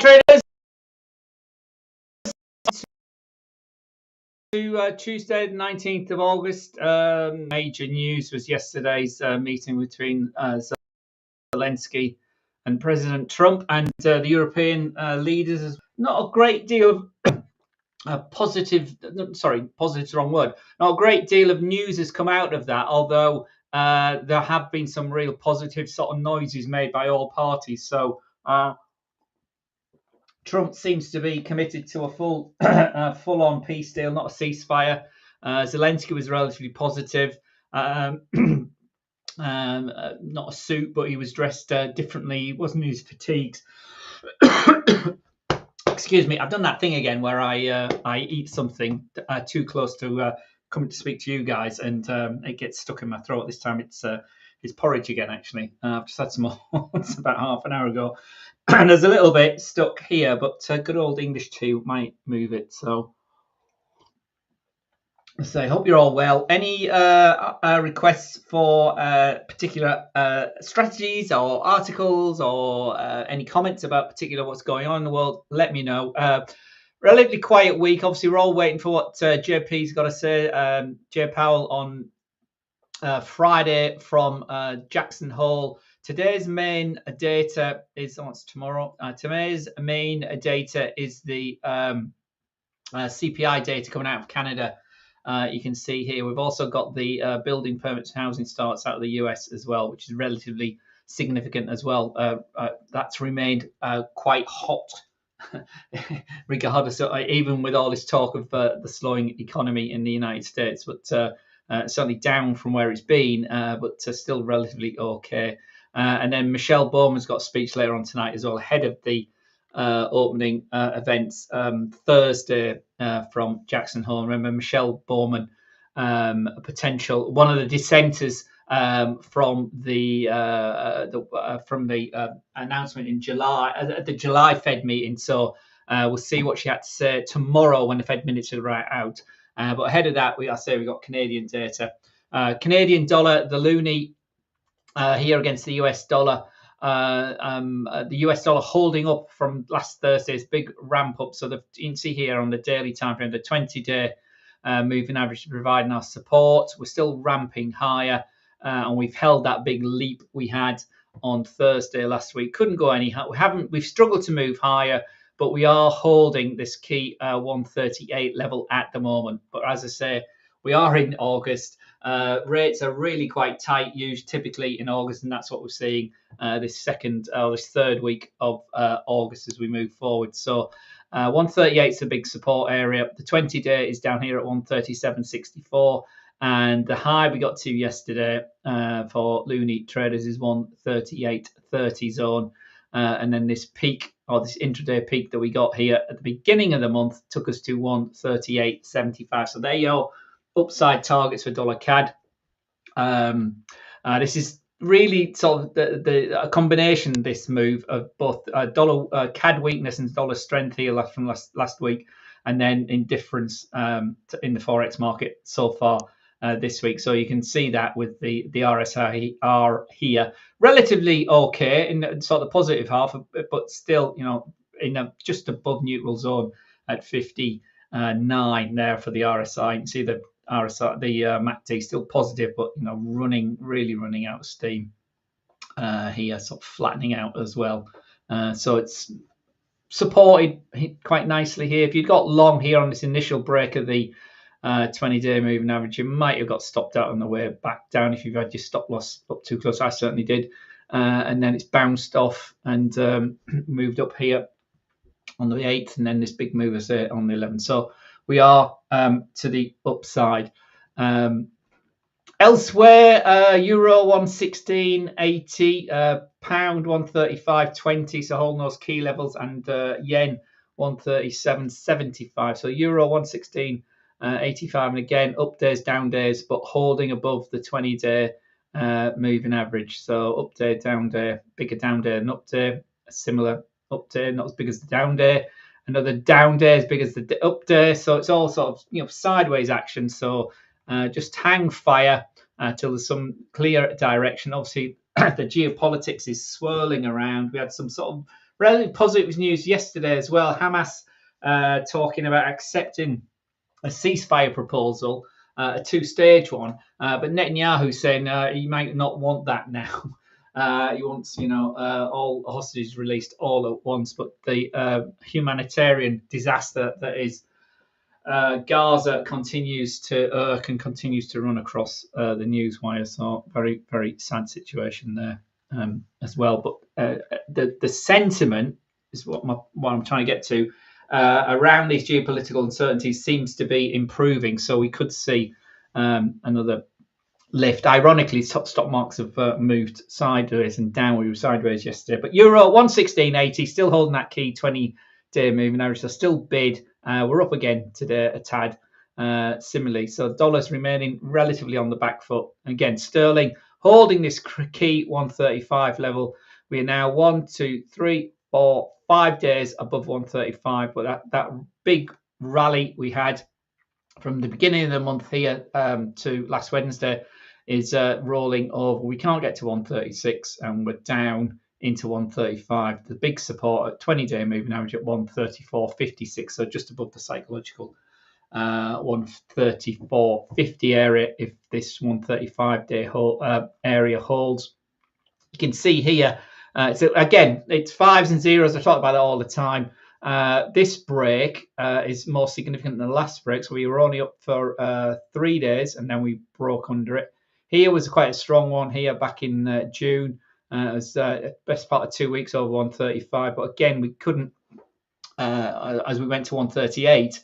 traders. To Tuesday, the 19th of August. Major news was yesterday's meeting between Zelensky and President Trump and the European leaders. Not a great deal of positive's the wrong word. Not a great deal of news has come out of that, although there have been some real positive sort of noises made by all parties. So Trump seems to be committed to a full-on peace deal, not a ceasefire. Zelensky was relatively positive. Not a suit, but he was dressed differently. He wasn't in his fatigues. Excuse me, I've done that thing again where I eat something too close to coming to speak to you guys, and it gets stuck in my throat. This time it's porridge again, actually. I've just had some more about half an hour ago. And there's a little bit stuck here, but good old English tea might move it. So I hope you're all well. Any requests for particular strategies or articles or any comments about particular what's going on in the world, let me know. Relatively quiet week. Obviously, we're all waiting for what JP's got to say. Jay Powell on Friday from Jackson Hole. Today's main data is tomorrow. Today's main data is the CPI data coming out of Canada. You can see here we've also got the building permits and housing starts out of the US as well, which is relatively significant as well. That's remained quite hot, regardless of, even with all this talk of the slowing economy in the United States, but certainly down from where it's been, but still relatively okay. And then Michelle Bowman's got a speech later on tonight as well, ahead of the opening events Thursday from Jackson Hole. Remember, Michelle Bowman, one of the dissenters from the announcement in July, at the July Fed meeting. So we'll see what she had to say tomorrow when the Fed minutes are right out. But ahead of that, we got Canadian data. Canadian dollar, the loonie here against the US dollar. The US dollar holding up from last Thursday's big ramp up. So you can see here on the daily time frame, the 20-day moving average providing our support. We're still ramping higher, and we've held that big leap we had on Thursday last week. Couldn't go any higher. We've struggled to move higher, but we are holding this key 138 level at the moment. But as I say, we are in August. Rates are really quite tight, typically in August, and that's what we're seeing this third week of August as we move forward. So 138 is a big support area. The 20-day is down here at 137.64, and the high we got to yesterday for loonie traders is 138.30 zone. And then this peak, or this intraday peak that we got here at the beginning of the month, took us to 138.75. So there you go. Upside targets for dollar CAD. This is really sort of the combination, this move of both dollar CAD weakness and dollar strength here from last week, and then in difference in the forex market so far this week. So you can see that with the RSI here, relatively okay in the sort of positive half, but still, in a just above neutral zone at 59 there for the RSI. You can see the RSI, the MACD still positive, but really running out of steam here, sort of flattening out as well. So it's supported quite nicely here. If you've got long here on this initial break of the 20-day moving average, you might have got stopped out on the way back down if you've had your stop loss up too close. I certainly did. And then it's bounced off and moved up here on the 8th, and then this big move is on the 11th. So we are to the upside. Elsewhere, euro 116.80, pound 135.20, so holding those key levels, and yen 137.75. So euro 116.85, and again up days, down days, but holding above the 20-day moving average. So up day, down day, bigger down day than up day, a similar up day, not as big as the down day. Another down day as big as the up day. So it's all sort of sideways action. So just hang fire till there's some clear direction. Obviously, the geopolitics is swirling around. We had some sort of relatively positive news yesterday as well. Hamas talking about accepting a ceasefire proposal, a two-stage one, but Netanyahu saying he might not want that now. He wants, all hostages released all at once. But the humanitarian disaster that is Gaza continues to irk and continues to run across the news wire. So very, very sad situation there as well. But the sentiment is what I'm trying to get to. Around these geopolitical uncertainties seems to be improving, so we could see another lift. Ironically, stock markets have moved sideways and down. We were sideways yesterday, but Euro 116.80 still holding that key 20-day moving average, so still bid. We're up again today a tad. Similarly, so dollars remaining relatively on the back foot. Again, sterling holding this key 135 level. We are now 1, 2, 3, 4, 5 days above 135, but that big rally we had from the beginning of the month here to last Wednesday is rolling over. We can't get to 136 and we're down into 135. The big support at 20-day moving average at 134.56, so just above the psychological 134.50 area if this 135-day area holds. You can see here, so again, it's fives and zeros. I talk about that all the time. This break is more significant than the last break. So we were only up for 3 days and then we broke under it. Here was quite a strong one here back in June. It was best part of 2 weeks over 135. But again, we couldn't, as we went to 138,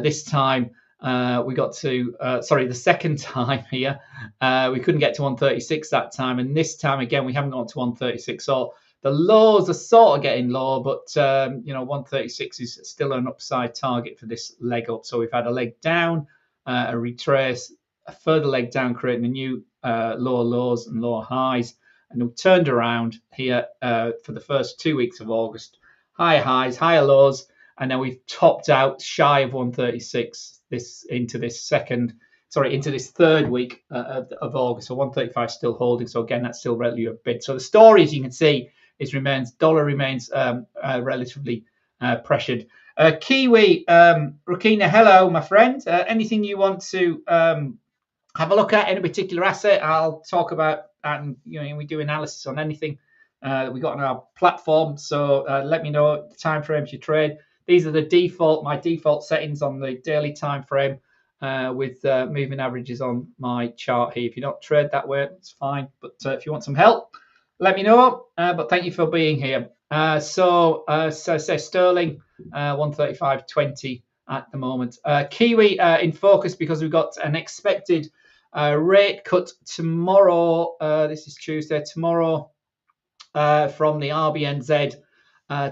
this time we got to, the second time here, we couldn't get to 136 that time. And this time, again, we haven't gone to 136. So the lows are sort of getting low, but 136 is still an upside target for this leg up. So we've had a leg down, a retrace, a further leg down, creating a new lower lows and lower highs. And we've turned around here for the first 2 weeks of August. Higher highs, higher lows, and then we've topped out shy of 136 into this third week of August. So 135 still holding. So again, that's still relatively a bit. So the story, as you can see, dollar remains relatively pressured. Kiwi, Rukina, hello, my friend. Anything you want to have a look at, any particular asset? I'll talk about, and we do analysis on anything that we got on our platform. So let me know the time frames you trade. These are my default settings on the daily time frame with moving averages on my chart here. If you don't trade that way, it's fine. But if you want some help, let me know. But thank you for being here. So say sterling 135.20 at the moment. Kiwi in focus because we've got an expected rate cut tomorrow. This is Tuesday. Tomorrow from the RBNZ.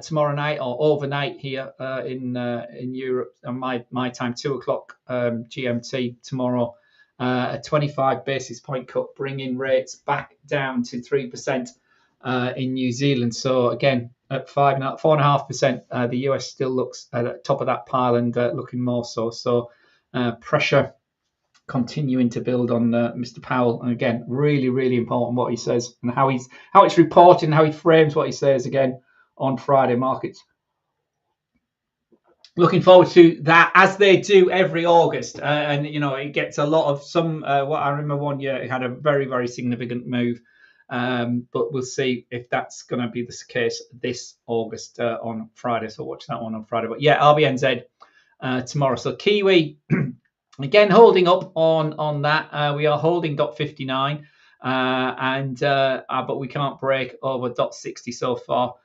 Tomorrow night or overnight here in Europe, on my time, 2:00 GMT tomorrow, a 25 basis point cut, bringing rates back down to 3% in New Zealand. So again, at 4.5%, the US still looks at the top of that pile and looking more so. So pressure continuing to build on Mr. Powell, and again, really, really important what he says and how it's reported and how he frames what he says again on Friday markets. Looking forward to that, as they do every August. And it gets a lot of what I remember one year it had a very, very significant move. But we'll see if that's going to be the case this August on Friday. So watch that one on Friday. But yeah, RBNZ tomorrow. So Kiwi again holding up on that. We are holding .59 but we can't break over .60 so far.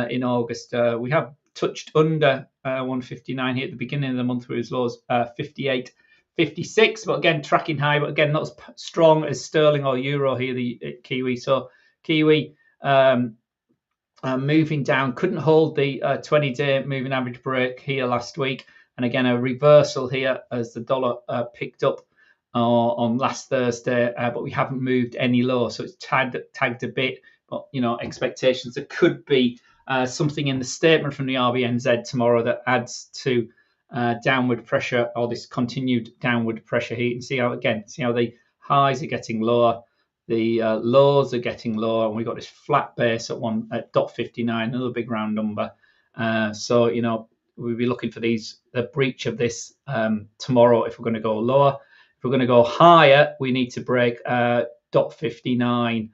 In August, we have touched under 159 here at the beginning of the month with as low as 58.56, but again tracking high, but again not as strong as sterling or euro here, the Kiwi. So Kiwi moving down, couldn't hold the 20-day moving average break here last week, and again a reversal here as the dollar picked up on last Thursday, but we haven't moved any lower, so it's tagged a bit. But expectations, there could be something in the statement from the RBNZ tomorrow that adds to downward pressure, or this continued downward pressure here. You can see how the highs are getting lower, The lows are getting lower, and we've got this flat base at 0.59, another big round number. So we'll be looking for the breach of this tomorrow if we're going to go lower. If we're going to go higher, we need to break 0.5945.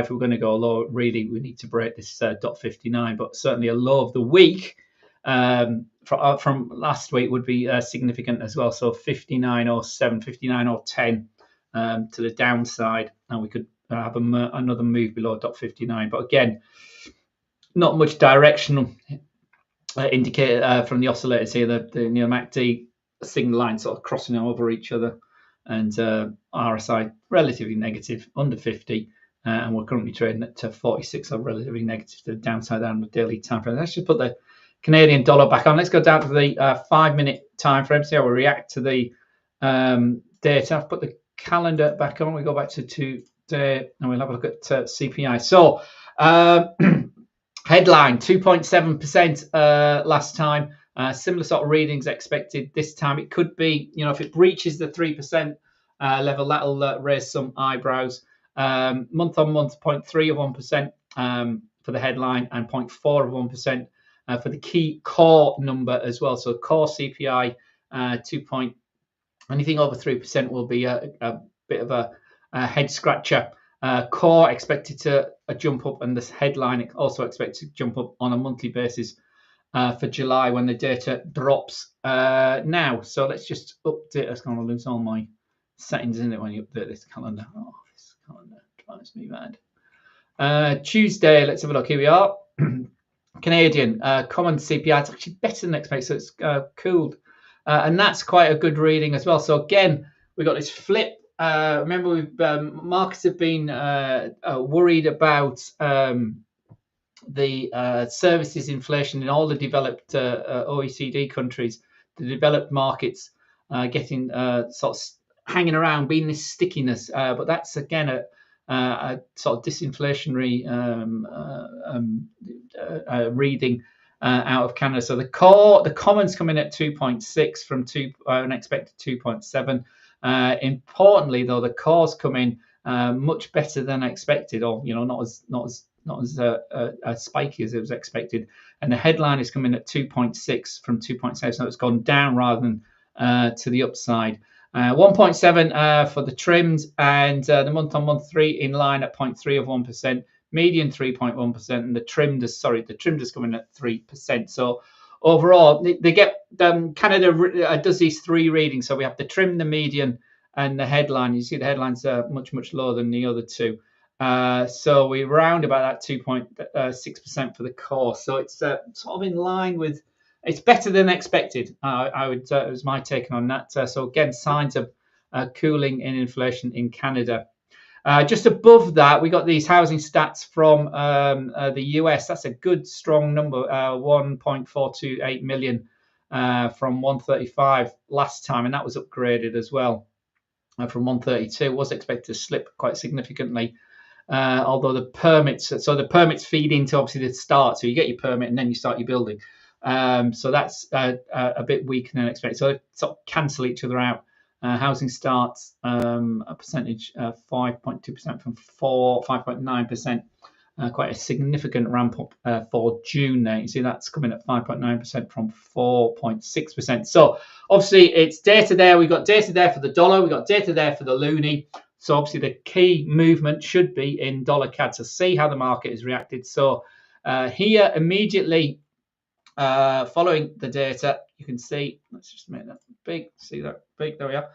If we're going to go low, really, we need to break this 0.59. But certainly a low of the week from last week would be significant as well. So 59.07, 59.10 to the downside, and we could have another move below 0.59. But again, not much directional indicator from the oscillators here. The MACD signal line sort of crossing over each other, and RSI relatively negative under 50, and we're currently trading at 46, so relatively negative to the downside on the daily time frame. Let's just put the Canadian dollar back on. Let's go down to the 5-minute time frame, see how we react to the data. I've put the calendar back on. We go back to today, and we'll have a look at CPI. So headline 2.7% last time. Similar sort of readings expected this time. It could be, if it breaches the 3% level, that'll raise some eyebrows. Month on month, 0.3 of 1% for the headline, and 0.4 of 1% for the key core number as well. So core CPI, anything over 3% will be a bit of a head scratcher. Core expected to jump up, and this headline also expected to jump up on a monthly basis for July when the data drops now. So let's just update. I'm going to lose all my settings, isn't it, when you update this calendar? Oh, this calendar drives me mad. Tuesday, let's have a look. Here we are. Canadian common CPI. It's actually better than expected, so it's cooled. And that's quite a good reading as well. So again, we've got this flip. Remember, markets have been worried about the services inflation in all the developed OECD countries, the developed markets getting sort of hanging around, being this stickiness. But that's again a sort of disinflationary reading out of Canada. So the commons come in at 2.6 from an expected 2.7. Importantly, though, the cores come in much better than expected, or not as spiky as it was expected. And the headline is coming at 2.6 from 2.7, so it's gone down rather than to the upside. 1.7 for the trims, and the month-on-month 3 in line at 0.3 of 1%, median 3.1%, and the trimmed is coming at 3%. So overall, they get Canada does these 3 readings. So we have the trim, the median, and the headline. You see the headlines are much lower than the other 2. So we round about that 2.6% for the core. So it's sort of in line with. It's better than expected. I would. It was my take on that. So again, signs of cooling in inflation in Canada. Just above that, we got these housing stats from the US. That's a good, strong number, 1.428 million from 135 last time, and that was upgraded as well from 132. It was expected to slip quite significantly, although the permits feed into obviously the start. So you get your permit and then you start your building. So that's a bit weaker than expected. So they sort of cancel each other out. Housing starts a percentage 5.2% from 5.9%. Quite a significant ramp up for June there. You see that's coming at 5.9% from 4.6%. So obviously it's data there. We've got data there for the dollar. We've got data there for the loonie. So obviously the key movement should be in dollar CAD to see how the market has reacted. So here immediately following the data, you can see, let's just make that big, see that big, there we are.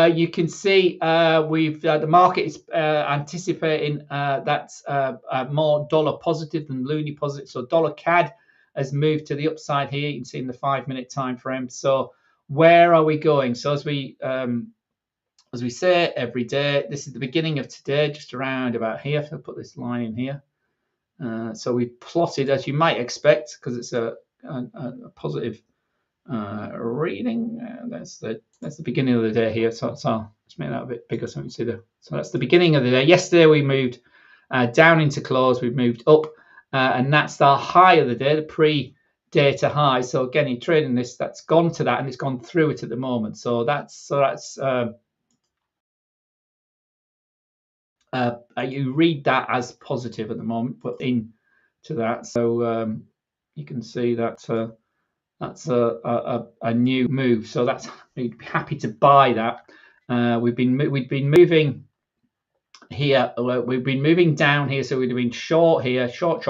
You can see the market is anticipating that's more dollar positive than loonie positive. So dollar CAD has moved to the upside here. You can see in the 5-minute time frame. So where are we going? So as we say every day, this is the beginning of today, just around about here. If I put this line in here. So we plotted, as you might expect, because it's a positive reading. That's the beginning of the day here. So let's make that a bit bigger so you can see so that's the beginning of the day. Yesterday we moved down into close. We've moved up, and that's the high of the day, the pre-data high. So again, you're trading this. That's gone to that, and it's gone through it at the moment. So that's you read that as positive at the moment, put into that. So you can see that that's a new move. So that's, you'd be happy to buy that. We've been moving here. We've been moving down here, so we've been short here, short,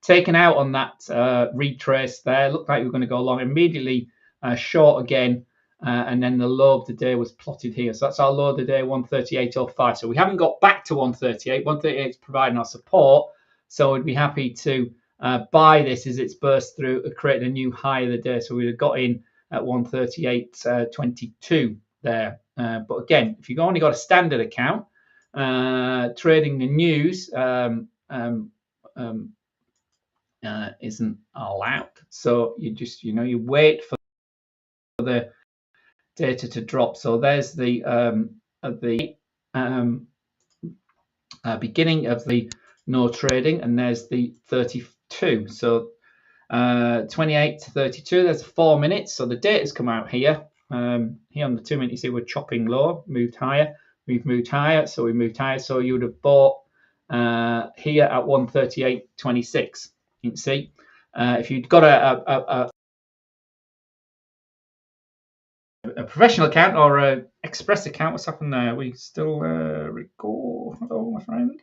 taken out on that retrace there. Looked like we were going to go long, immediately short again, and then the low of the day was plotted here. So that's our low of the day, 138.05. So we haven't got back to 138. 138 is providing our support, so we'd be happy to buy this as it's burst through, creating a new high of the day. So we'd have got in at 138.22 there. But again, if you've only got a standard account, trading the news isn't allowed. So you just, you wait for the data to drop. So there's the beginning of the no trading, and there's the 32. So 28 to 32, there's 4 minutes. So the data's come out here. Here on the 2 minute, you see we're chopping low, moved higher. We've moved higher, so we moved higher. So you would have bought here at 138.26. You can see if you'd got a professional account or an express account, what's happened there? We still record. Hello, my friend.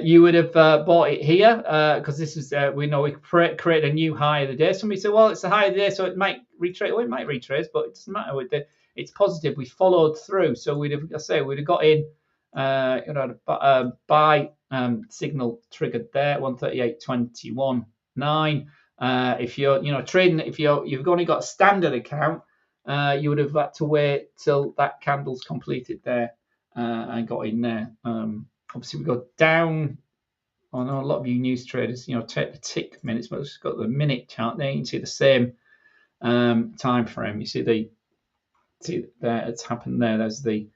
You would have bought it here because this is we know we create a new high of the day. Somebody said, well, it's a high of the day, so it might retrace. Well, it might retrace, but it doesn't matter. It's positive. We followed through, so we'd have got in buy signal triggered there, 138.21.9. If you're trading, if you've only got a standard account, you would have had to wait till that candle's completed there and got in there. Obviously, we go down. I know a lot of you news traders, take the tick minutes, but it's got the minute chart there. You can see the same time frame. You see there it's happened there. There's the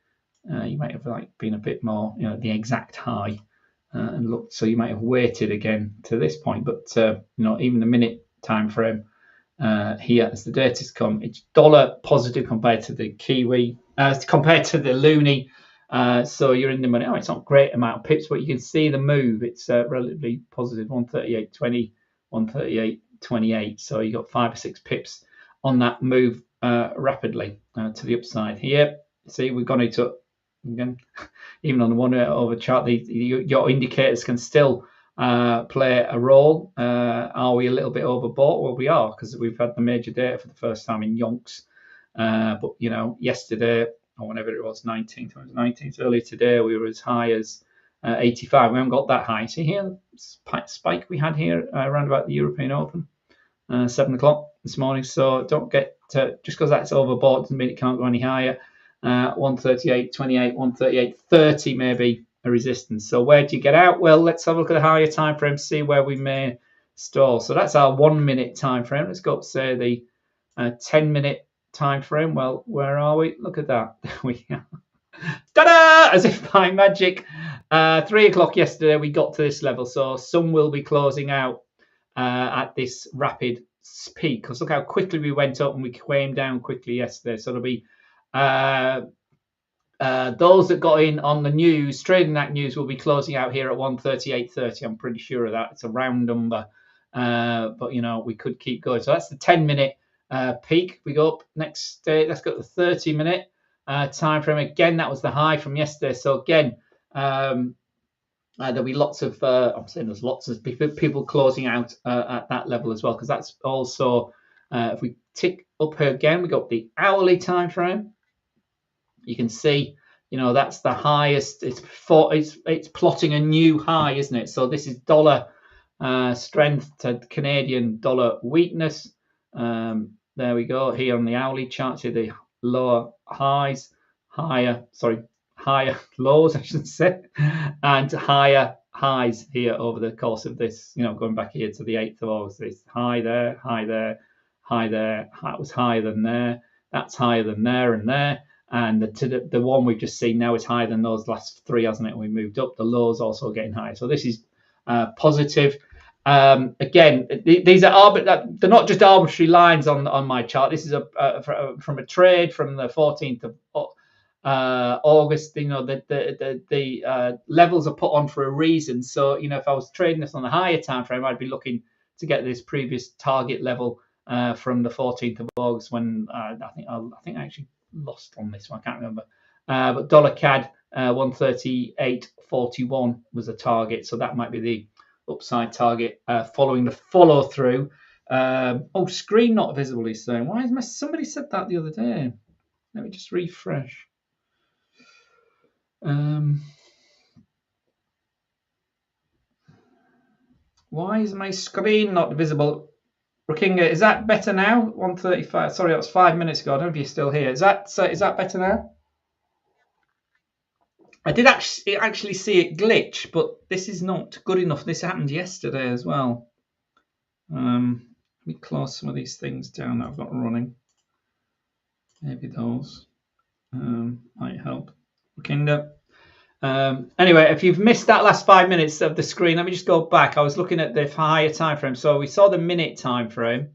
you might have been a bit more, the exact high and looked. So you might have waited again to this point, but even the minute time frame here as the data's come, it's dollar positive compared to the Kiwi, compared to the Loonie. So you're in the money. It's not a great amount of pips, but you can see the move. It's relatively positive, 138.20, 138.28. So you got 5 or 6 pips on that move rapidly to the upside here. See, we've gone into again, even on the 1 over chart, your indicators can still play a role. Are we a little bit overbought? Well, we are, because we've had the major data for the first time in yonks. But yesterday, or whenever it was, 19th, earlier today, we were as high as 85. We haven't got that high. See here, spike we had here around about the European Open, 7 o'clock this morning. So don't get just because that's overbought doesn't mean it can't go any higher. 138.28, 138.30 maybe a resistance. So where do you get out? Well, let's have a look at a higher time frame, see where we may stall. So that's our 1 minute time frame. Let's go up, say, the 10-minute time frame. Well, where are we? Look at that. There we are. Ta-da! As if by magic. 3 o'clock yesterday, we got to this level. So some will be closing out at this rapid peak, because look how quickly we went up and we came down quickly yesterday. So there'll be those that got in on the news, trading that news, will be closing out here at 138.30. I'm pretty sure of that. It's a round number, but we could keep going. So that's the 10-minute peak. We go up next day. Let's go to the 30-minute time frame. Again, that was the high from yesterday. So again, there'll be lots of I'm saying there's lots of people closing out at that level as well, because that's also if we tick up here again, we got the hourly time frame. You can see, that's the highest. It's plotting a new high, isn't it? So this is dollar strength to Canadian dollar weakness. There we go. Here on the hourly chart, see the lower highs, higher lows, I should say, and higher highs here over the course of this. Going back here to the 8th of August, it's high there, high there, high there. That was higher than there. That's higher than there and there. And the one we've just seen now is higher than those last 3, hasn't it? We moved up. The lows also getting higher. So this is positive. Again, these are they're not just arbitrary lines on my chart. This is from a trade from the 14th August. The levels are put on for a reason. So if I was trading this on the higher time frame, I'd be looking to get this previous target level from the 14th of August, when I think I actually lost on this one. I can't remember. But dollar CAD 138.41 was a target, so that might be the upside target following the follow through. Screen not visible, he's saying. Why is somebody said that the other day? Let me just refresh. Why is my screen not visible? Rakinga, is that better now? 135. Sorry, that was 5 minutes ago. I don't know if you're still here. Is that better now? I did actually see it glitch, but this is not good enough. This happened yesterday as well. Let me close some of these things down that I've got running. Maybe those might help. Rakinga. Anyway, if you've missed that last 5 minutes of the screen, let me just go back. I was looking at the higher time frame. So we saw the minute time frame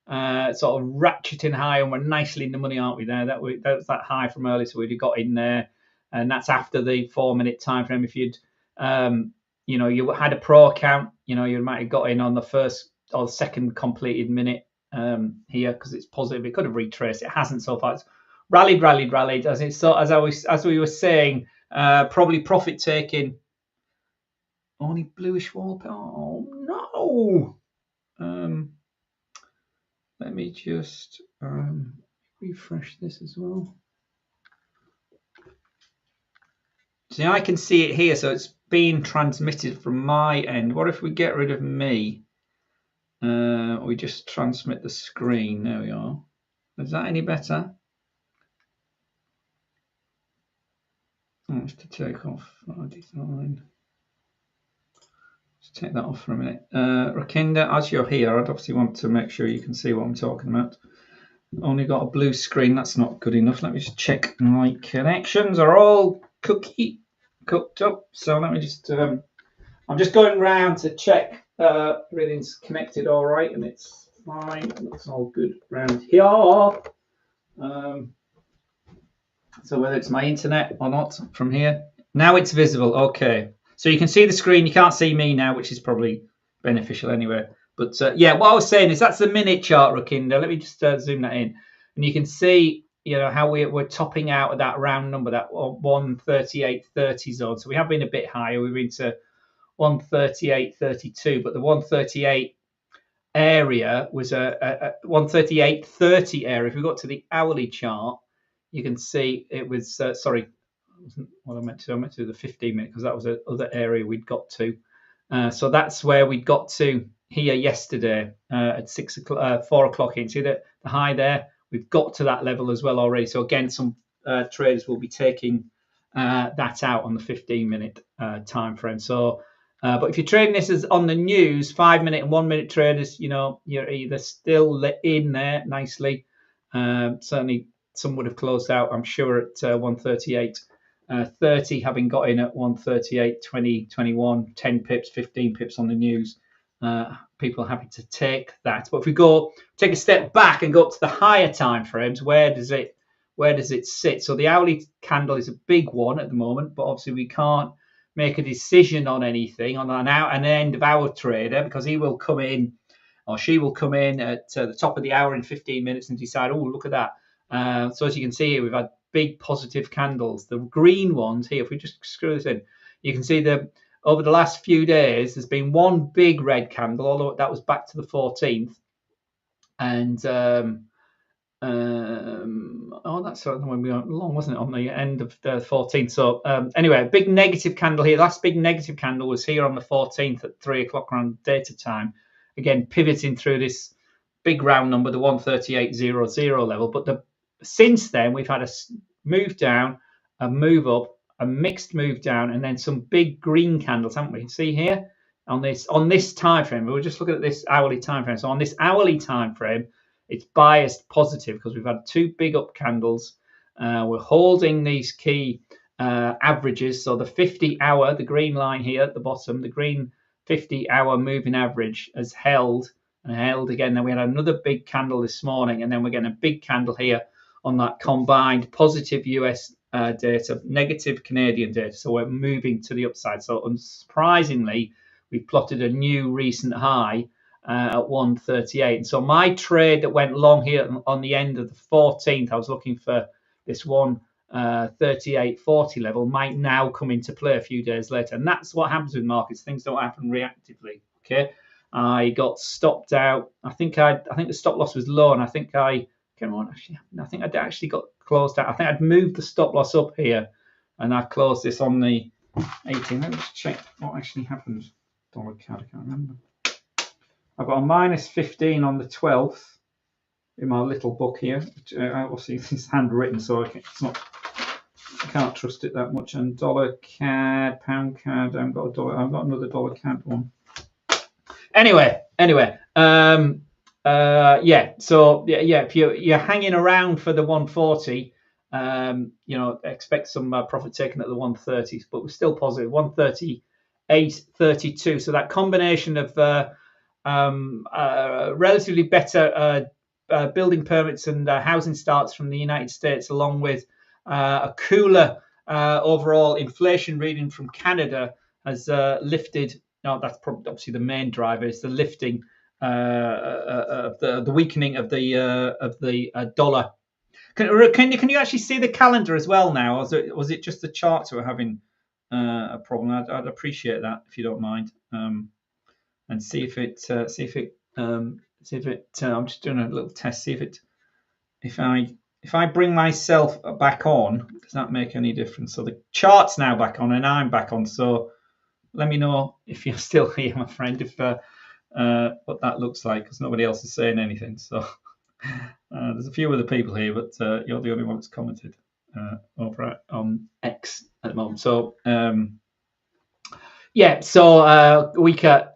sort of ratcheting high, and we're nicely in the money, aren't we? There, that was that high from early, so we'd got in there, and that's after the 4 minute time frame. If you'd you had a pro account, you might have got in on the first or second completed minute here, because it's positive. It could have retraced. It hasn't so far. It's rallied as we were saying. Probably profit taking. Only bluish wallpaper. Oh no! Let me just refresh this as well. See, I can see it here, so it's being transmitted from my end. What if we get rid of me? We just transmit the screen. There we are. Is that any better? I have to take off design. Just take that off for a minute. Rakinda, as you're here, I'd obviously want to make sure you can see what I'm talking about. Only got a blue screen. That's not good enough. Let me just check my connections are all cooked up. So let me just. I'm just going round to check everything's connected all right, and it's fine. It looks all good around here. So whether it's my internet or not from here. Now it's visible. Okay. So you can see the screen. You can't see me now, which is probably beneficial anyway. But yeah, what I was saying is that's the minute chart, Rakinda. Let me just zoom that in. And you can see, how we're topping out at that round number, that 138.30 zone. So we have been a bit higher. We've been to 138.32, but the 138 area was a 138.30 area. If we got to the hourly chart, you can see it was sorry, wasn't what I meant to do the 15 minute, because that was the other area we'd got to. So that's where we got to here yesterday at 4 o'clock. You can see the high there. We've got to that level as well already. So again, some traders will be taking that out on the 15 minute time frame. So but if you're trading this as on the news, 5 minute and 1 minute traders, you're either still in there nicely. Certainly some would have closed out, I'm sure, at 138.30, having got in at 138.20, 21, 10 pips, 15 pips on the news. People are happy to take that. But if we take a step back and go up to the higher time frames, where does it sit? So the hourly candle is a big one at the moment, but obviously we can't make a decision on anything on an end of hour trader, because he will come in, or she will come in at the top of the hour in 15 minutes and decide, oh, look at that. So as you can see here, we've had big positive candles. The green ones here, if we just screw this in, you can see over the last few days, there's been one big red candle, although that was back to the 14th. And that's when we went long, wasn't it, on the end of the 14th? So anyway, a big negative candle here. Last big negative candle was here on the 14th at 3 o'clock around data time. Again, pivoting through this big round number, the 138.00 level. But since then, we've had a move down, a move up, a mixed move down, and then some big green candles, haven't we? See here on this time frame. We'll just look at this hourly time frame. So on this hourly time frame, it's biased positive because we've had two big up candles. We're holding these key averages. So the 50-hour, the green line here at the bottom, the green 50-hour moving average has held and held again. Then we had another big candle this morning, and then we're getting a big candle here on that combined positive US data, negative Canadian data. So we're moving to the upside. So unsurprisingly, we plotted a new recent high at 138. And so my trade that went long here on the end of the 14th, I was looking for this 138.40 level, might now come into play a few days later. And that's what happens with markets. Things don't happen reactively. Okay. I got stopped out. I think the stop loss was low, and I think I actually got closed out. I think I'd moved the stop loss up here, and I closed this on the 18th. Let me just check what actually happened. Dollar CAD, I can't remember. I've got a minus 15 on the 12th in my little book here. Obviously, it's handwritten, so I can't trust it that much. And dollar CAD, pound CAD. I've got another dollar CAD one. Anyway. If you're hanging around for the 140, expect some profit taken at the 130s, but we're still positive. 138.32. So that combination of relatively better building permits and housing starts from the United States, along with a cooler overall inflation reading from Canada, has lifted. No, that's probably obviously the main driver. Is the lifting of the weakening of the dollar. Can you actually see the calendar as well now? Or was it just the charts that were having a problem? I'd appreciate that if you don't mind. And see if it. I'm just doing a little test. See if I bring myself back on, does that make any difference? So the chart's now back on, and I'm back on. So let me know if you're still here, my friend, if what that looks like, because nobody else is saying anything. So there's a few other people here, but you're the only one that's commented over on X at the moment. So weaker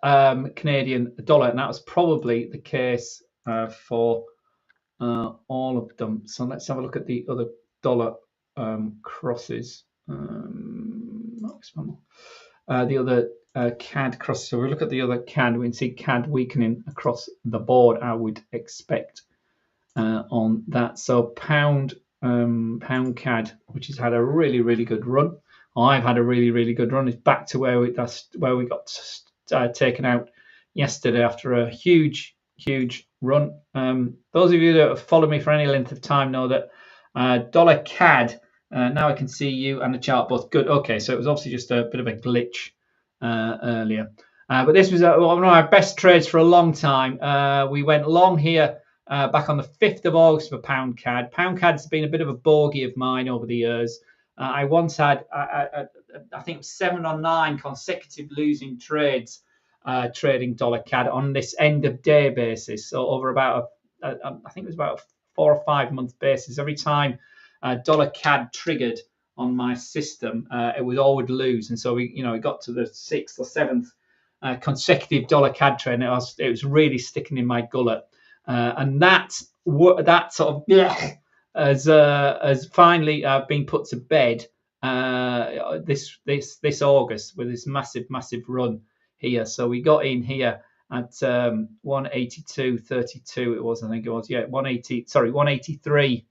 Canadian dollar, and that was probably the case for all of them. So let's have a look at the other dollar crosses. The other CAD cross. So we look at the other CAD. We can see CAD weakening across the board. I would expect on that. So pound CAD, which has had a really, really good run. I've had a really, really good run. It's back to where we got taken out yesterday after a huge run. Those of you that have followed me for any length of time know that dollar CAD. Now I can see you and the chart both good. Okay, so it was obviously just a bit of a glitch earlier. But this was one of our best trades for a long time. We went long here back on the 5th of August for pound CAD. Pound CAD's been a bit of a bogey of mine over the years. I once had, I think it was 7 or 9 consecutive losing trades trading dollar CAD on this end of day basis. So over about, I think it was about a 4 or 5 month basis. Every time dollar CAD triggered on my system, it would always lose, and so we got to the 6th or 7th consecutive dollar CAD trade, and it was really sticking in my gullet, and that sort of has finally been put to bed this August with this massive run here. So we got in here at 182.32. It was, I think it was, 183.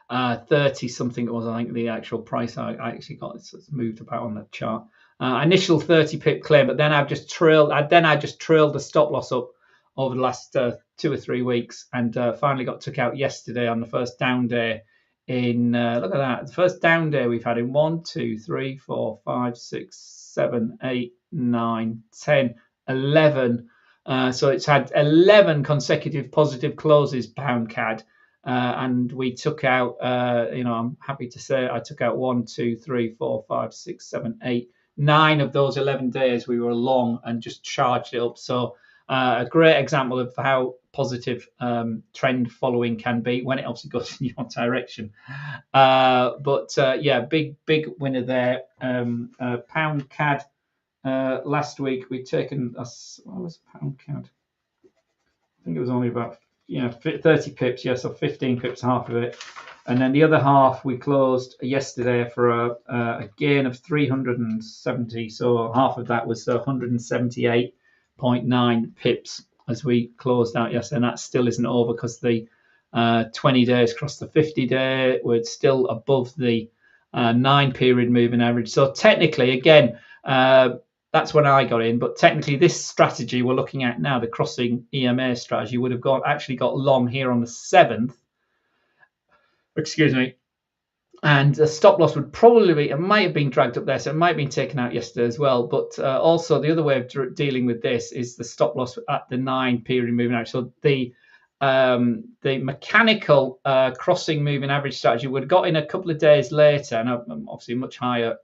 30 something it was, I think, the actual price I actually got. It's moved about on the chart. Initial 30 pip claim, but then I just trailed the stop loss up over the last 2 or 3 weeks, and finally got took out yesterday on the first down day. In look at that, the first down day we've had in 1, 2, 3, 4, 5, 6, 7, 8, 9, 10, 11. So it's had 11 consecutive positive closes, pound CAD. And we took out, I'm happy to say I took out 1, 2, 3, 4, 5, 6, 7, 8, 9 of those 11 days we were long and just charged it up. So a great example of how positive trend following can be when it obviously goes in your direction. Big winner there. Pound CAD last week we'd taken us. What was pound CAD? I think it was only about 30 pips, so 15 pips, half of it. And then the other half we closed yesterday for a gain of 370. So half of that was 178.9 pips as we closed out yesterday. And that still isn't over because the 20 days across the 50-day. We're still above the 9-period moving average. So technically, again, that's when I got in. But technically, this strategy we're looking at now, the crossing EMA strategy, would have actually got long here on the 7th. Excuse me. And the stop loss would probably be, it might have been dragged up there, so it might have been taken out yesterday as well. But also the other way of dealing with this is the stop loss at the 9-period moving average. So the mechanical crossing moving average strategy would have got in a couple of days later, and obviously much higher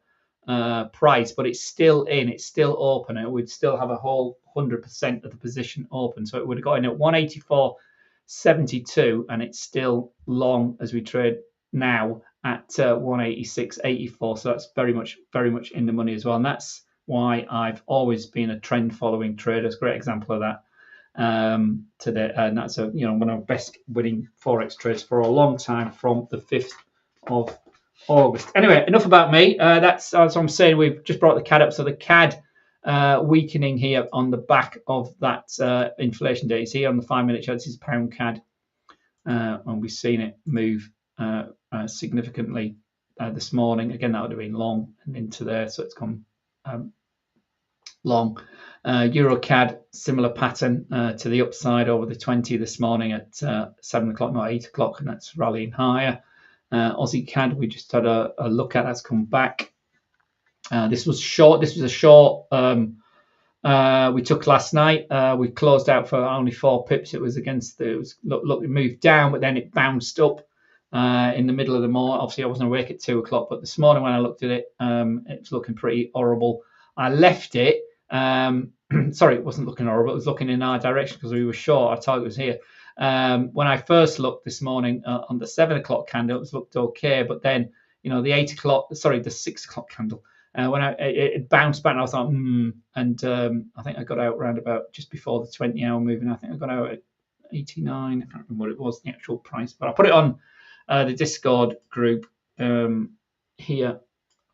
price, but it's still in, it's still open, and it would still have a whole 100% of the position open. So it would have got in at 184.72, and it's still long as we trade now at 186.84. So that's very much in the money as well. And that's why I've always been a trend following trader. It's a great example of that today. And that's one of our best winning Forex trades for a long time from the 5th of August. Anyway, enough about me. That's what I'm saying. We've just brought the CAD up. So the CAD weakening here on the back of that inflation data. You see on the 5-minute chart, this is pound CAD. And we've seen it move significantly this morning. Again, that would have been long and into there, so it's gone long. Euro CAD, similar pattern to the upside over the 20 this morning at 7 o'clock, not 8 o'clock, and that's rallying higher. Aussie CAD, we just had a look at, that's come back. This was short. This was a short we took last night. We closed out for only 4 pips. It was against it moved down, but then it bounced up in the middle of the morning. Obviously, I wasn't awake at 2 o'clock, but this morning when I looked at it, it was looking pretty horrible. I left it. Sorry, it wasn't looking horrible. It was looking in our direction because we were short. Our target was here. When I first looked this morning on the 7 o'clock candle, it looked okay, but then the 6 o'clock candle. When it bounced back, and I was like, and I think I got out around about just before the 20-hour moving. I think I got out at 89. I can't remember what it was, the actual price, but I put it on the Discord group here,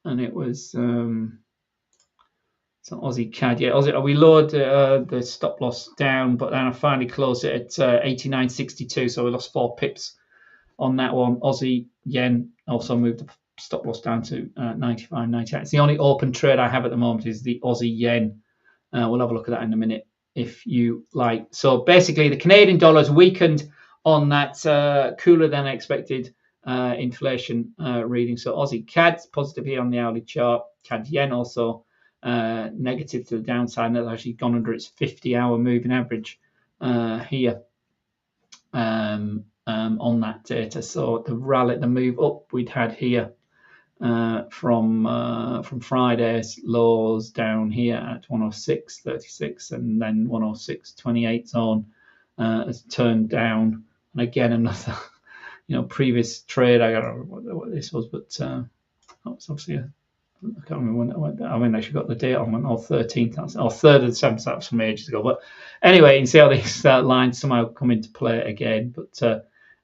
and it was so Aussie CAD. Yeah, Aussie. We lowered the stop loss down, but then I finally closed it at 89.62, so we lost 4 pips on that one. Aussie yen also moved the stop loss down to 95.98. It's the only open trade I have at the moment is the Aussie yen. We'll have a look at that in a minute if you like. So basically, the Canadian dollar's weakened on that cooler than expected inflation reading. So Aussie CAD's positive here on the hourly chart. CAD yen also negative to the downside, and that's actually gone under its 50-hour moving average here. On that data. So the rally, the move up we'd had here from Friday's lows down here at 106.36 and then 106.28 zone has turned down. And again, another previous trade. I don't know what this was, but that was obviously I can't remember when that went. I mean, I actually got the date on or 13th or 3rd of the 7th. That was from ages ago. But anyway, you can see how these lines somehow come into play again. But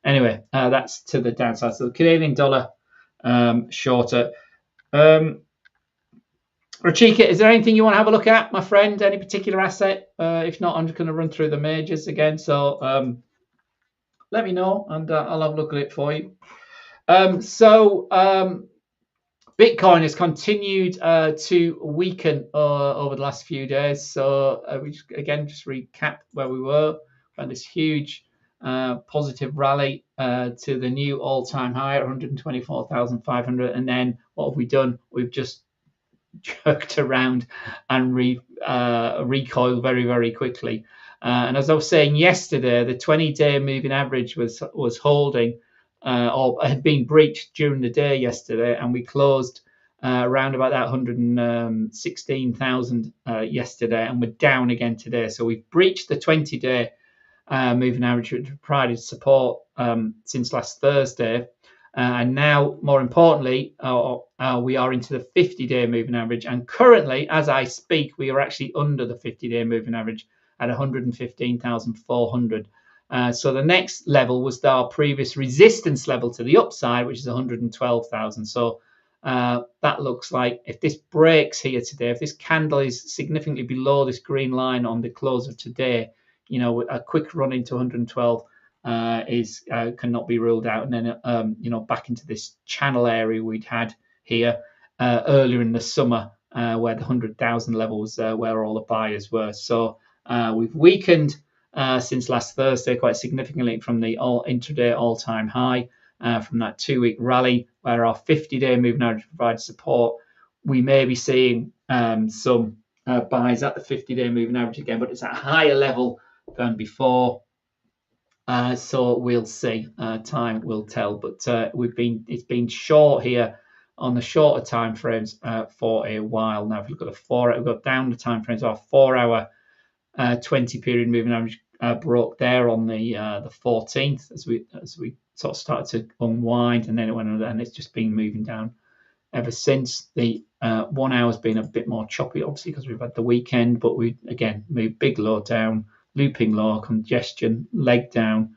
anyway, that's to the downside. So the Canadian dollar shorter. Rachika, is there anything you want to have a look at, my friend? Any particular asset? If not, I'm just going to run through the majors again. So let me know, and I'll have a look at it for you. Bitcoin has continued to weaken over the last few days. So we just recap where we were. We had this huge positive rally to the new all-time high at 124,500. And then what have we done? We've just jerked around and recoiled very, very quickly. And as I was saying yesterday, the 20-day moving average was holding. Or had been breached during the day yesterday, and we closed around about that 116,000 yesterday, and we're down again today. So we've breached the 20-day moving average, which provided support since last Thursday, and now, more importantly, we are into the 50-day moving average, and currently, as I speak, we are actually under the 50-day moving average at 115,400. So the next level was our previous resistance level to the upside, which is 112,000. So that looks like if this breaks here today, if this candle is significantly below this green line on the close of today, a quick run into 112, cannot be ruled out. And then back into this channel area we'd had here earlier in the summer, where the 100,000 levels where all the buyers were. So we've weakened since last Thursday quite significantly from the intraday all-time high, from that 2-week rally where our 50-day moving average provides support. We may be seeing some buys at the 50-day moving average again, but it's at a higher level than before. So we'll see. Time will tell. But it's been short here on the shorter time frames for a while now. If you look at we've got down the time frames. Our 4-hour 20-period moving average broke there on the 14th as we sort of started to unwind, and then it went under, and it's just been moving down ever since. The 1 hour's been a bit more choppy, obviously, because we've had the weekend, but we again moved big low down, looping low, congestion, leg down,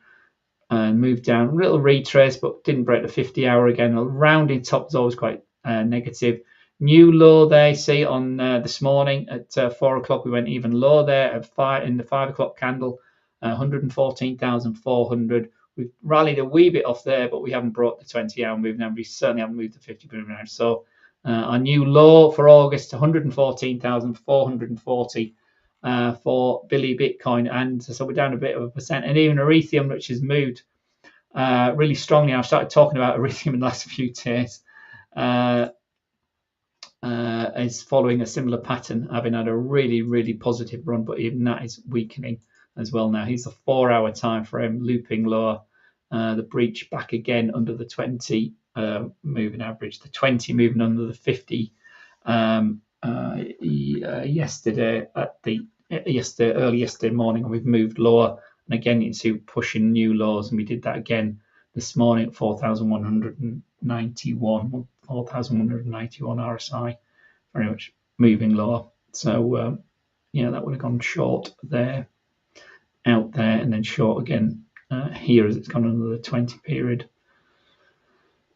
and moved down. A little retrace, but didn't break the 50-hour again. A rounding top is always quite negative. New low there, see on this morning at 4 o'clock. We went even lower there in the 5 o'clock candle, 114,400. We've rallied a wee bit off there, but we haven't brought the 20-hour moving average. We certainly haven't moved the 50 moving average. So our new low for August, 114,440 for Billy Bitcoin, and so we're down a bit of a percent. And even Ethereum, which has moved really strongly. I've started talking about Ethereum in the last few days. Is following a similar pattern, having had a really, really positive run, but even that is weakening as well now. Here's a 4-hour time frame, looping lower, the breach back again under the 20 moving average, the 20 moving under the 50 yesterday early yesterday morning, and we've moved lower, and again you can see pushing new lows, and we did that again this morning at 4,191 RSI, very much moving lower. So that would have gone short there, out there, and then short again here as it's gone under the 20 period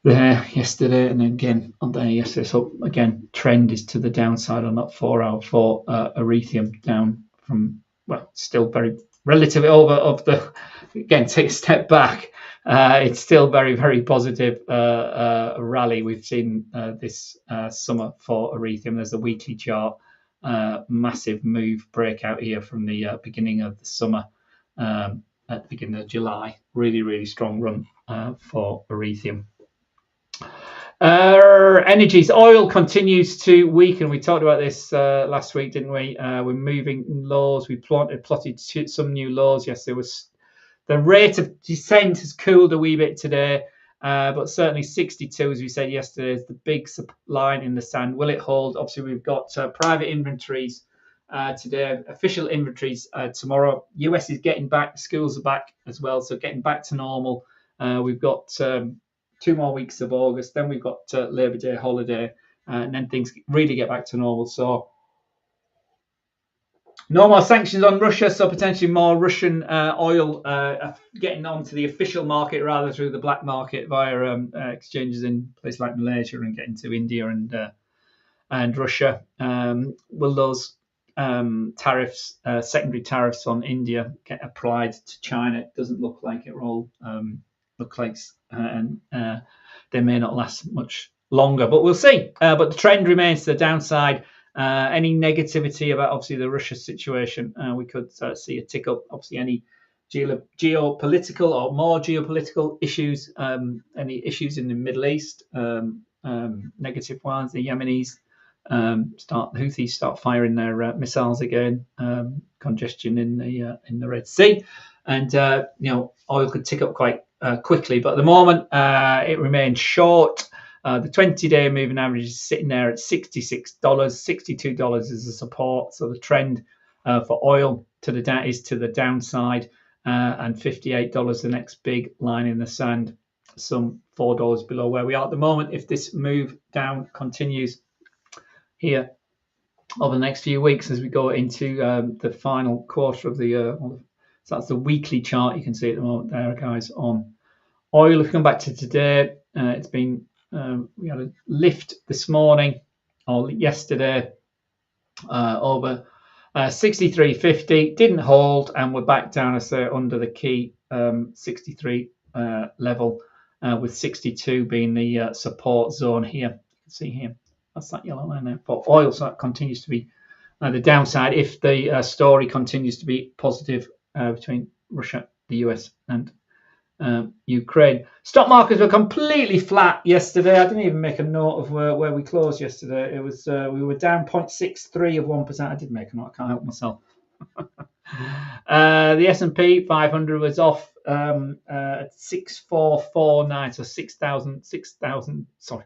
there yesterday, and then again on there yesterday. So again, trend is to the downside on that 4-hour for Ethereum, down from, well, still very relative over of the, again, take a step back. It's still very, very positive rally we've seen this summer for Ethereum. There's the weekly chart, massive move breakout here from the beginning of the summer, at the beginning of July. Really, really strong run for Ethereum. Energies, oil continues to weaken. We talked about this last week, didn't we? We're moving lows. We plotted some new lows. Yes, there was the rate of descent has cooled a wee bit today, but certainly 62, as we said yesterday, is the big line in the sand. Will it hold? Obviously, we've got private inventories today, official inventories tomorrow. US is getting back, schools are back as well, so getting back to normal. We've got 2 more weeks of August, then we've got Labor Day holiday, and then things really get back to normal. So no more sanctions on Russia, so potentially more Russian oil getting onto the official market rather through the black market via exchanges in places like Malaysia, and getting to India and Russia. Will those tariffs, secondary tariffs on India, get applied to China? It doesn't look like it will. Look like they may not last much longer, but we'll see. But the trend remains to the downside. Any negativity about obviously the Russia situation, we could see a tick up. Obviously, any geopolitical or more geopolitical issues, any issues in the Middle East, negative ones. The Yemenis Houthis start firing their missiles again. Congestion in the Red Sea, and oil could tick up quite quickly. But at the moment, it remains short. The 20-day moving average is sitting there at $66. $62 is the support. So the trend for oil is to the downside, and $58 the next big line in the sand, some $4 below where we are at the moment. If this move down continues here over the next few weeks as we go into the final quarter of the year. So that's the weekly chart you can see at the moment there, guys, on oil. If we come back to today, it's been we had a lift this morning or yesterday over 63.50, didn't hold, and we're back down, I say, under the key 63 level, with 62 being the support zone here. You can see here, that's that yellow line there. For oil, so that continues to be the downside if the story continues to be positive between Russia, the US, and Ukraine. Stock markets were completely flat yesterday. I didn't even make a note of where we closed yesterday. It was we were down 0.63 of 1%. I did make a note. I can't help myself. The S&P 500 was off at 6,449, so 6,000. Sorry,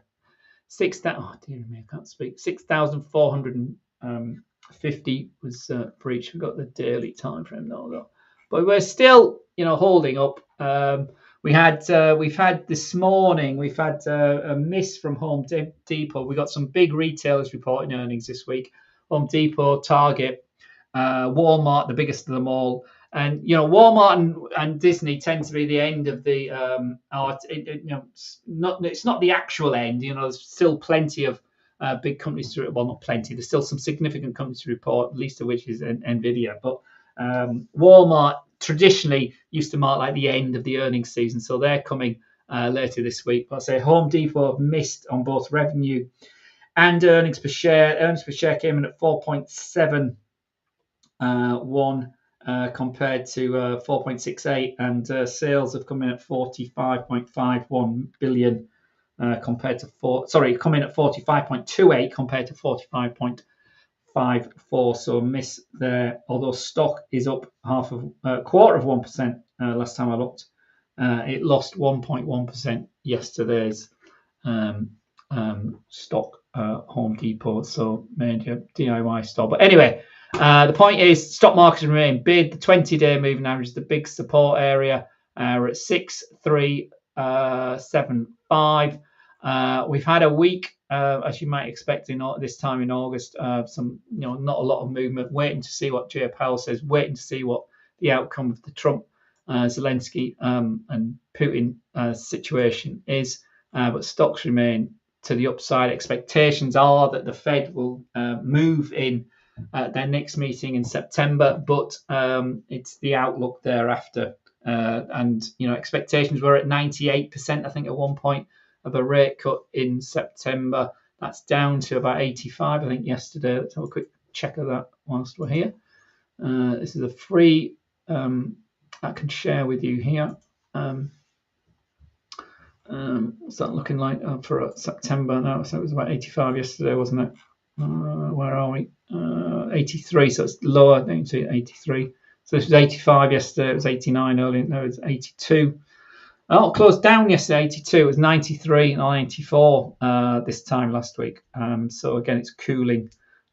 6,000. Oh dear me, I can't speak. 6,450 was for each. We've got the daily time frame now, though. But we're still, holding up. We've had this morning. We've had a miss from Home Depot. We got some big retailers reporting earnings this week. Home Depot, Target, Walmart, the biggest of them all. And Walmart and Disney tend to be the end of the. It's not the actual end. There's still plenty of big companies to. Well, not plenty. There's still some significant companies to report, least of which is Nvidia. But Walmart traditionally used to mark like the end of the earnings season, so they're coming later this week. But I say Home Depot have missed on both revenue and earnings per share. Earnings per share came in at 4.71 compared to 4.68, and sales have come in at 45.51 billion compared to come in at 45.28 compared to 45.54. So miss there. Although stock is up quarter of 1% last time I looked. It lost 1.1% yesterday's stock, Home Depot, so major DIY store. But anyway, the point is stock markets remain bid. The 20-day moving average is the big support area. We're at 6,375. We've had a week, as you might expect this time in August, some not a lot of movement. Waiting to see what Jay Powell says. Waiting to see what the outcome of the Trump, Zelensky, and Putin situation is. But stocks remain to the upside. Expectations are that the Fed will move in their next meeting in September, but it's the outlook thereafter. And expectations were at 98%, I think, at one point of a rate cut in September. That's down to about 85, I think, yesterday. Let's have a quick check of that whilst we're here. This is a free I can share with you here. What's that looking like for September now? So it was about 85 yesterday, wasn't it? Where are we? 83, so it's lower. Then you see 83. So this was 85 yesterday. It was 89 earlier. No, it was 82. Oh, it closed down yesterday. 82. It was 93 and 94 this time last week. So again, it's cooling,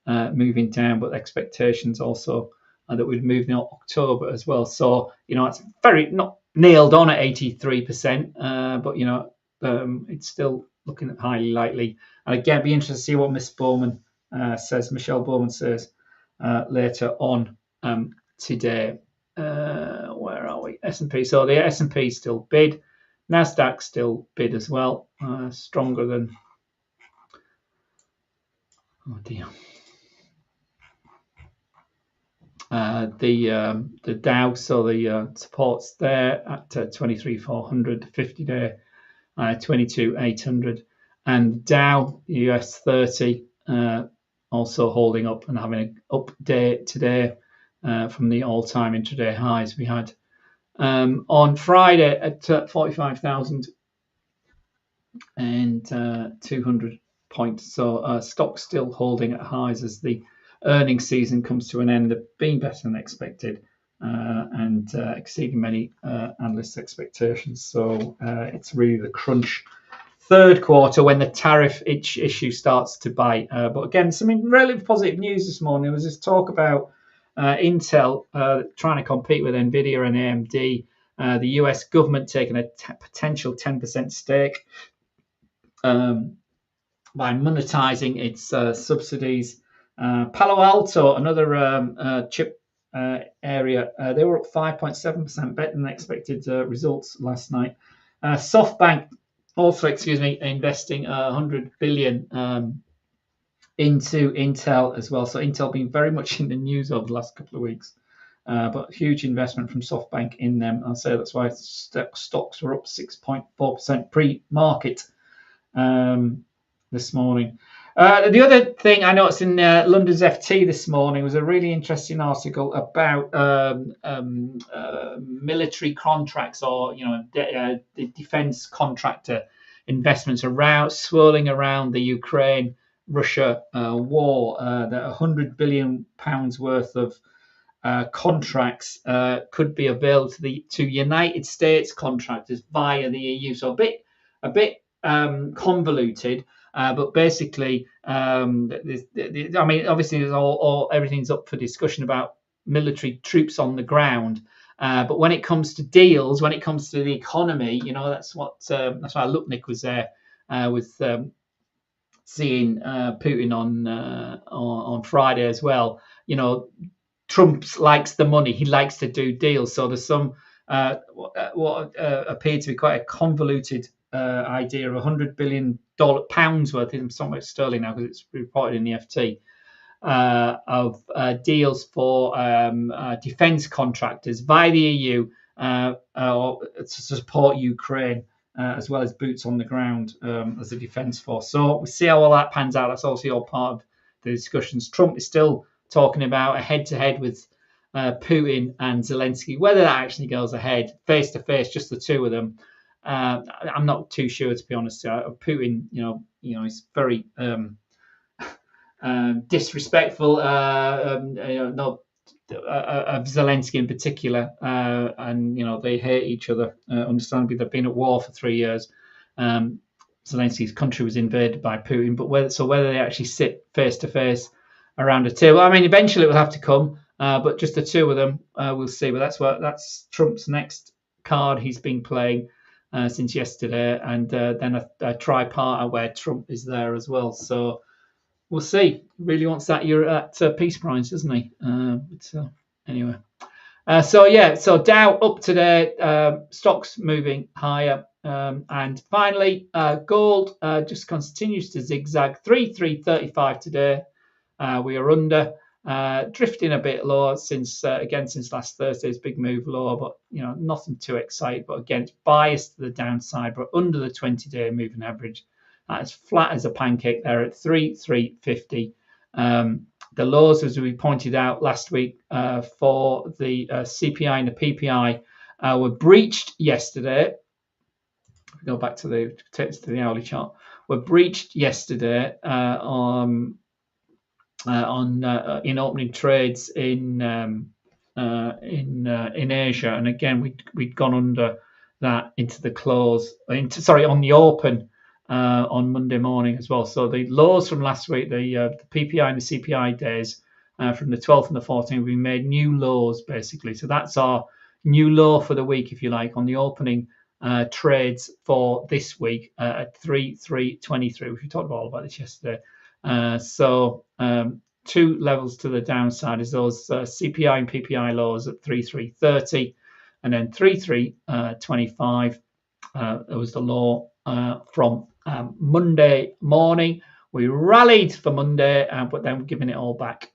moving down, but expectations also that we'd move in October as well. So it's very not nailed on at 83%, but it's still looking at highly likely. And again, it'd be interesting to see what Michelle Bowman says later on today. Where are we? S&P. So the S&P still bid. Nasdaq still bid as well. Stronger than. Oh dear. The Dow, so the supports there at 23,400, 50-day 22,800, and Dow US 30 also holding up and having an up day today from the all-time intraday highs we had on Friday at 45,000 and 200 points. So stocks still holding at highs as the earnings season comes to an end. They've been better than expected and exceeding many analysts' expectations. So it's really the crunch third quarter when the tariff issue starts to bite. But again, some relatively positive news this morning. There was this talk about Intel trying to compete with Nvidia and AMD. The US government taking a potential 10% stake by monetizing its subsidies. Palo Alto, another chip area, they were up 5.7%, better than expected results last night. SoftBank also, investing 100 billion into Intel as well. So Intel been very much in the news over the last couple of weeks. but huge investment from SoftBank in them. I'll say that's why stocks were up 6.4% pre-market this morning. The other thing I noticed in London's FT this morning was a really interesting article about military contracts, or the defence contractor investments swirling around the Ukraine-Russia war. That £100 billion worth of contracts could be available to United States contractors via the EU. So a bit convoluted, but basically, I mean, obviously, there's everything's up for discussion about military troops on the ground. But when it comes to deals, when it comes to the economy, that's why Lupnik was there with seeing Putin on Friday as well. Trump likes the money. He likes to do deals. So there's some what appeared to be quite a convoluted idea of £100 billion worth, in somewhere sterling now because it's reported in the FT, of deals for defence contractors via the EU to support Ukraine, as well as boots on the ground as a defence force. So we'll see how all that pans out. That's also all part of the discussions. Trump is still talking about a head-to-head with Putin and Zelensky. Whether that actually goes ahead, face-to-face, just the two of them, I'm not too sure, to be honest. Putin, is very disrespectful, not of Zelensky in particular, and they hate each other. Understandably, they've been at war for 3 years. Zelensky's country was invaded by Putin, but whether they actually sit face to face around a table, I mean, eventually it will have to come, but just the two of them, we'll see. But that's Trump's next card he's been playing since yesterday, and then a tripartite where Trump is there as well. So we'll see. Really wants that peace prize, doesn't he? Anyway. So Dow up today, stocks moving higher. And finally, gold just continues to zigzag. 3,335 today. We are under, drifting a bit lower since last Thursday's big move lower, but nothing too exciting. But again, it's biased to the downside, but under the 20-day moving average. It's flat as a pancake there at 3,350. The lows, as we pointed out last week, for the CPI and the PPI were breached yesterday. If we go back to the hourly chart, were breached yesterday in opening trades in Asia, and again we'd gone under that into the close. On the open. On Monday morning as well. So the lows from last week, the PPI and the CPI days from the 12th and the 14th, we made new lows basically. So that's our new low for the week, if you like, on the opening trades for this week at 3,323. We talked all about this yesterday. So two levels to the downside is those CPI and PPI lows at 3,330, and then 3,325. There was the low from Monday morning. We rallied for Monday, but then we're giving it all back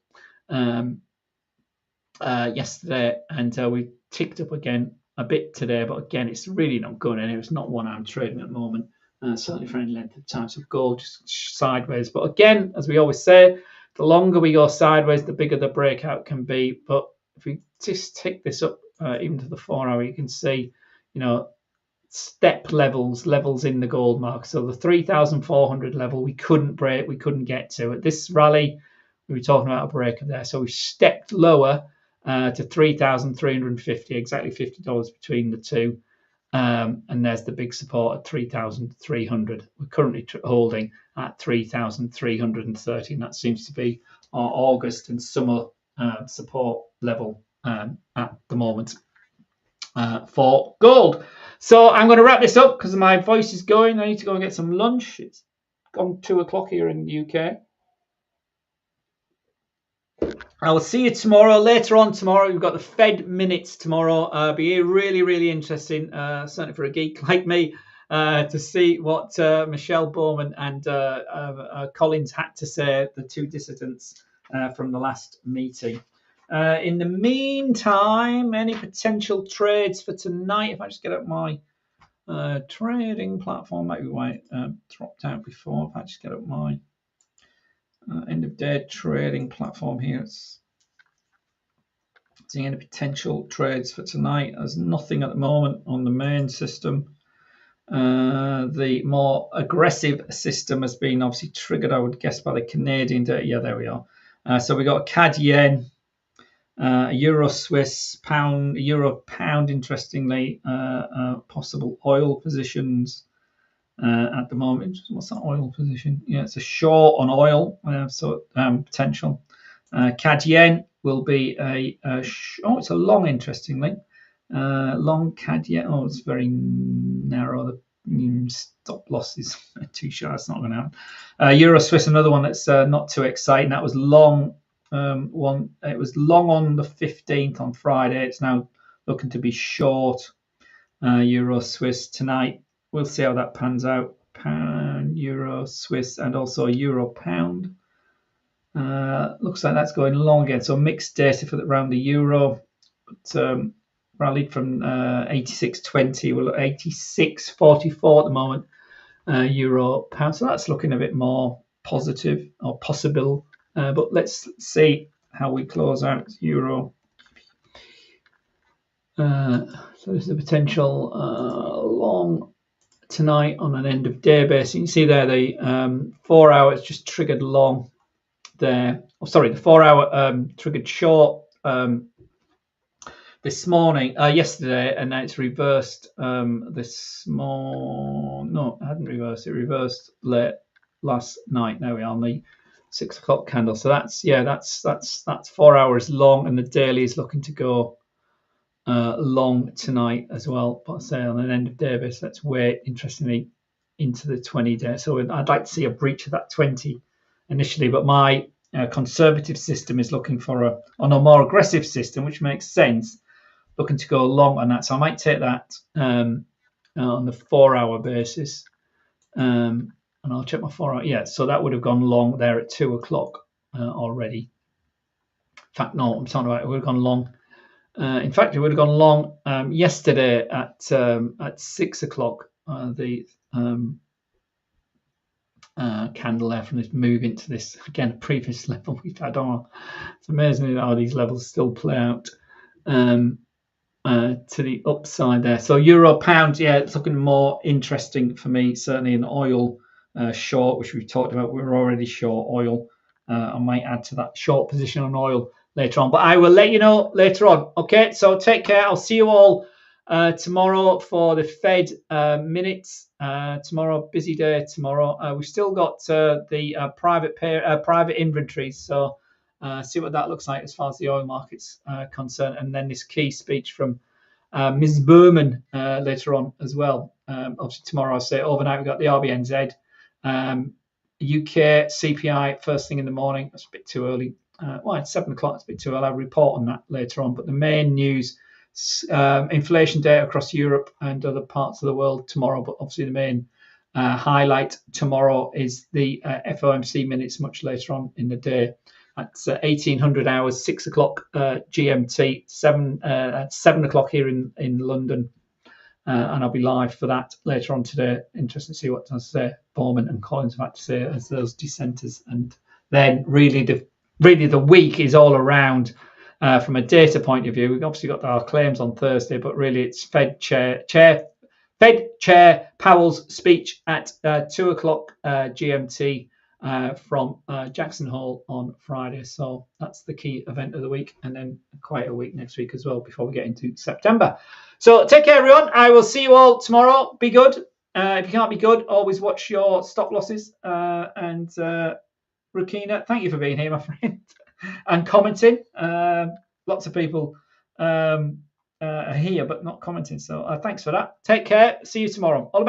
yesterday, and we ticked up again a bit today. But again, it's really not going anywhere. It's not one I'm trading at the moment, certainly for any length of time. So gold just sideways. But again, as we always say, the longer we go sideways, the bigger the breakout can be. But if we just tick this up even to the 4 hour, you can see, step levels in the gold mark. So the 3,400 level we couldn't break, we couldn't get to. At this rally, we were talking about a break of there. So we stepped lower to 3,350, exactly $50 between the two. And there's the big support at 3,300. We're currently holding at 3,330, and that seems to be our August and summer support level at the moment for gold. So I'm going to wrap this up because my voice is going. I need to go and get some lunch. It's gone 2 o'clock here in the UK. I will see you tomorrow. Later on tomorrow, we've got the Fed minutes tomorrow. Be really, really interesting, certainly for a geek like me, to see what Michelle Bowman and Collins had to say, the two dissidents from the last meeting. In the meantime, any potential trades for tonight? If I just get up my trading platform, maybe why dropped out before. If I just get up my end of day trading platform here, it's seeing any potential trades for tonight. There's nothing at the moment on the main system. The more aggressive system has been obviously triggered, I would guess, by the Canadian data. Yeah, there we are. So we got a CAD yen, Euro Swiss, pound, Euro pound, interestingly, possible oil positions at the moment. What's that oil position? Yeah, it's a short on oil, so potential. CAD yen will be it's a long, interestingly. Long CAD yen. Oh, it's very narrow. The stop loss is too sharp. It's not going to happen. Euro Swiss, another one that's not too exciting. That was long. It was long on the 15th on Friday. It's now looking to be short. Euro Swiss tonight. We'll see how that pans out. Pound, Euro Swiss, and also Euro pound. Looks like that's going long again. So mixed data for around the euro. But, rallied from 86.20. We're at 86.44 at the moment. Euro pound. So that's looking a bit more positive or possible. But let's see how we close out euro. So there's a potential long tonight on an end of day basis. You can see there the 4 hours just triggered long there. Oh, sorry, the 4 hour triggered short this morning, yesterday, and now it's reversed this morning. No, it hadn't reversed. It reversed late last night. There we are on the 6 o'clock candle. So that's 4 hours long, and the daily is looking to go long tonight as well. But I say on an end of day basis, that's way interestingly into the 20 day. So I'd like to see a breach of that 20 initially, but my conservative system is looking for on a more aggressive system, which makes sense, looking to go long on that. So I might take that on the 4 hour basis. And I'll check my 4 hour. Yeah, so that would have gone long there at 2 o'clock already. In fact, no, I'm talking about it would have gone long. In fact, it would have gone long yesterday at 6 o'clock. The candle there from this move into this again previous level we've had on. It's amazing how these levels still play out to the upside there. So euro pound, yeah, it's looking more interesting for me. Certainly an oil short, which we've talked about. We're already short oil. I might add to that short position on oil later on, but I will let you know later on. Okay, so take care. I'll see you all tomorrow for the Fed minutes. Tomorrow, busy day tomorrow. We've still got the private inventories, so see what that looks like as far as the oil market's concerned, and then this key speech from Ms. Berman later on as well. Obviously tomorrow, I'll say overnight we've got the RBNZ, UK CPI first thing in the morning. That's a bit too early. Well, it's 7 o'clock. It's a bit too early. I'll report on that later on. But the main news, inflation data across Europe and other parts of the world tomorrow. But obviously the main highlight tomorrow is the FOMC minutes much later on in the day. At 1800 hours, 6 o'clock GMT, 7 o'clock here in London. And I'll be live for that later on today. Interesting to see what Bowman and Collins have had to say as those dissenters. And then really the week is all around from a data point of view. We've obviously got our claims on Thursday, but really it's Fed Chair Powell's speech at 2 o'clock GMT from Jackson Hole on Friday. So that's the key event of the week, and then quite a week next week as well before we get into September. So take care, everyone. I will see you all tomorrow. Be good. If you can't be good, always watch your stop losses. And Rukina, thank you for being here, my friend, and commenting. Lots of people are here but not commenting, so thanks for that. Take care. See you tomorrow. All the best.